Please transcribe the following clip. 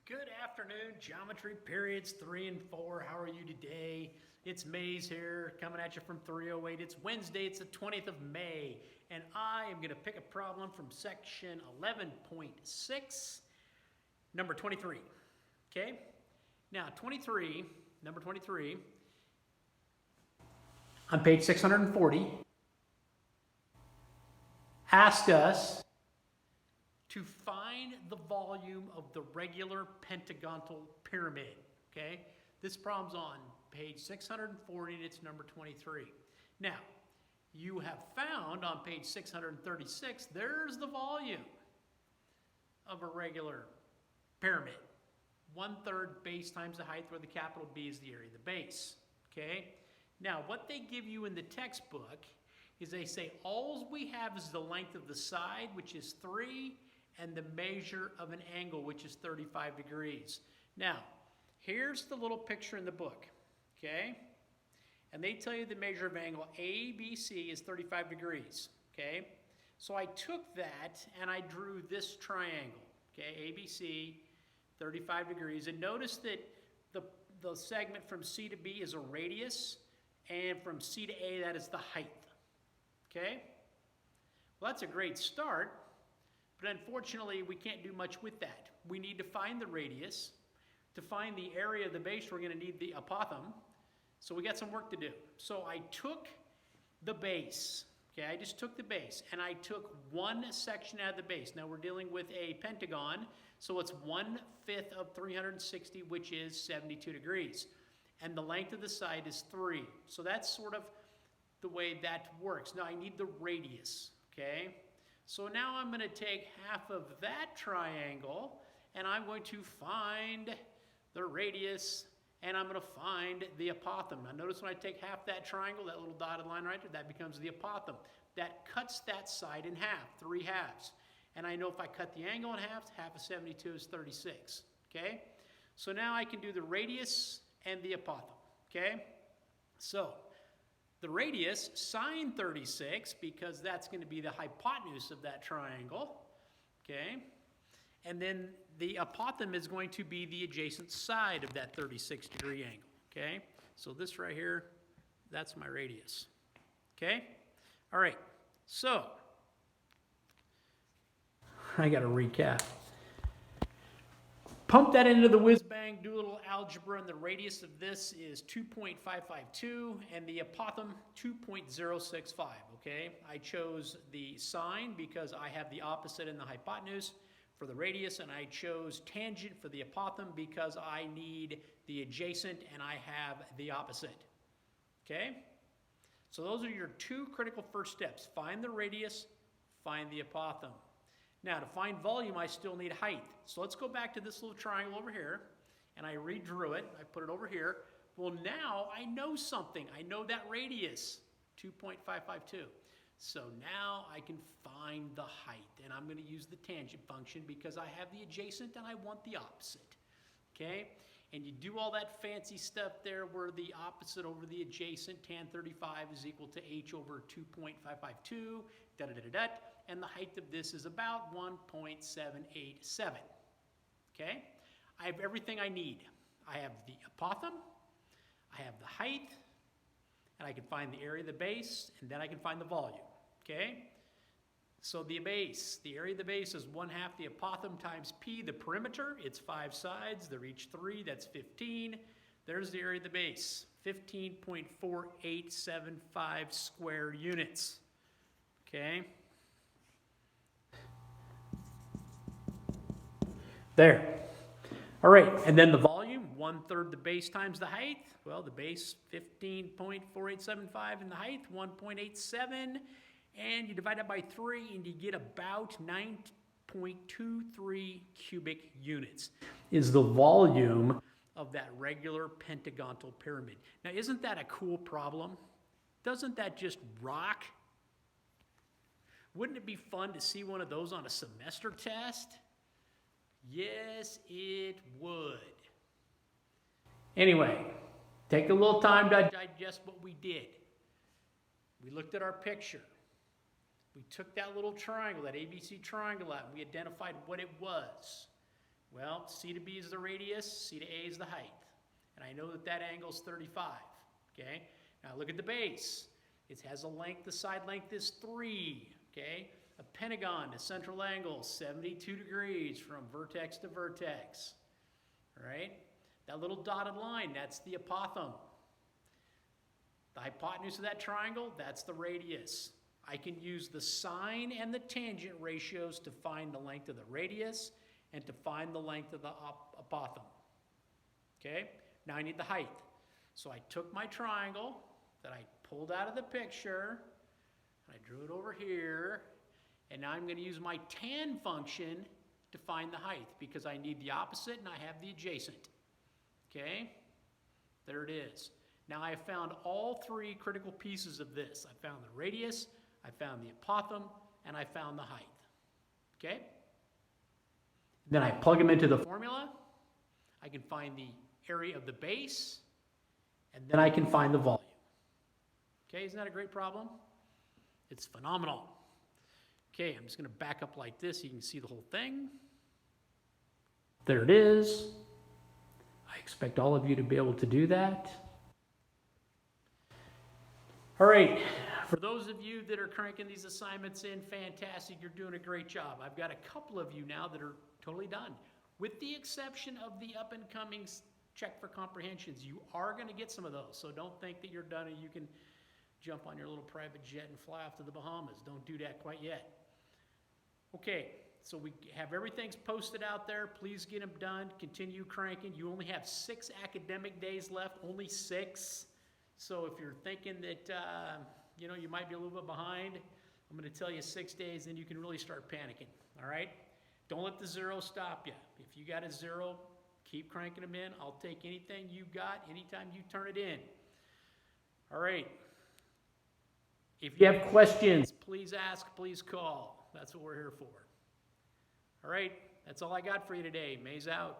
Good afternoon, geometry periods 3 and 4. How are you today? It's Mays here, coming at you from 308. It's Wednesday, it's the 20th of May, and I am going to pick a problem from section 11.6, number 23. Okay? Now, number 23, on page 640, asked us to find the volume of the regular pentagonal pyramid, okay? This problem's on page 640 and it's number 23. Now, you have found on page 636, there's the volume of a regular pyramid. 1/3 base times the height, where the capital B is the area of the base, okay? Now, what they give you in the textbook is they say all we have is the length of the side, which is 3, and the measure of an angle, which is 35 degrees. Now, here's the little picture in the book, okay? And they tell you the measure of angle ABC is 35 degrees, okay? So I took that and I drew this triangle, okay? ABC, 35 degrees. And notice that the segment from C to B is a radius, and from C to A, that is the height, okay? Well, that's a great start. But unfortunately, we can't do much with that. We need to find the radius. To find the area of the base, we're going to need the apothem. So we got some work to do. So I took the base. Okay, I just took the base, and I took one section out of the base. Now we're dealing with a pentagon, so it's 1/5 of 360, which is 72 degrees. And the length of the side is 3. So that's sort of the way that works. Now I need the radius, okay? So now I'm going to take half of that triangle, and I'm going to find the radius, and I'm going to find the apothem. Now notice when I take half that triangle, that little dotted line right there, that becomes the apothem. That cuts that side in half, 3 halves. And I know if I cut the angle in half, half of 72 is 36, okay? So now I can do the radius and the apothem, okay? So the radius, sine 36, because that's going to be the hypotenuse of that triangle, okay? And then the apothem is going to be the adjacent side of that 36-degree angle, okay? So this right here, that's my radius, okay? All right, so I got to recap. Pump that into the whiz-bang, do a little algebra, and the radius of this is 2.552, and the apothem 2.065, okay? I chose the sine because I have the opposite in the hypotenuse for the radius, and I chose tangent for the apothem because I need the adjacent and I have the opposite, okay? So those are your 2 critical first steps. Find the radius, find the apothem. Now, to find volume, I still need height. So let's go back to this little triangle over here, and I redrew it. I put it over here. Well, now I know something. I know that radius, 2.552. So now I can find the height, and I'm going to use the tangent function because I have the adjacent and I want the opposite, okay? And you do all that fancy stuff there where the opposite over the adjacent, tan 35 is equal to h over 2.552, da-da-da-da-da. And the height of this is about 1.787, okay? I have everything I need. I have the apothem, I have the height, and I can find the area of the base, and then I can find the volume, okay? So the base, the area of the base is 1/2 the apothem times p, the perimeter. It's 5 sides. They're each 3. That's 15. There's the area of the base, 15.4875 square units, okay? There. All right, and then the volume, 1/3 the base times the height. Well, the base, 15.4875, and the height, 1.87. And you divide that by 3, and you get about 9.23 cubic units is the volume of that regular pentagonal pyramid. Now, isn't that a cool problem? Doesn't that just rock? Wouldn't it be fun to see one of those on a semester test? Yes, it would. Anyway, take a little time to digest what we did. We looked at our picture. We took that little triangle, that ABC triangle out, and we identified what it was. Well, C to B is the radius, C to A is the height. And I know that that angle is 35, okay? Now look at the base. It has a length, the side length is 3, okay? A pentagon, a central angle, 72 degrees from vertex to vertex, all right? That little dotted line, that's the apothem. The hypotenuse of that triangle, that's the radius. I can use the sine and the tangent ratios to find the length of the radius and to find the length of the apothem. Okay? Now I need the height. So I took my triangle that I pulled out of the picture, and I drew it over here, and now I'm going to use my tan function to find the height because I need the opposite and I have the adjacent. Okay? There it is. Now I have found all three critical pieces of this. I found the radius, I found the apothem, and I found the height. Okay? Then I plug them into the formula. I can find the area of the base, and then I can find the volume. Okay, isn't that a great problem? It's phenomenal. Okay, I'm just going to back up like this so you can see the whole thing. There it is. I expect all of you to be able to do that. All right, for those of you that are cranking these assignments in, fantastic, you're doing a great job. I've got a couple of you now that are totally done. With the exception of the up-and-coming check for comprehensions, you are going to get some of those, so don't think that you're done and you can jump on your little private jet and fly off to the Bahamas. Don't do that quite yet. Okay, so we have everything's posted out there. Please get them done. Continue cranking. You only have 6 academic days left, only 6. So if you're thinking that, you might be a little bit behind, I'm going to tell you 6 days, then you can really start panicking, all right? Don't let the 0 stop you. If you got a 0, keep cranking them in. I'll take anything you got anytime you turn it in. All right. If you have questions, please ask, please call. That's what we're here for. All right, that's all I got for you today. May's out.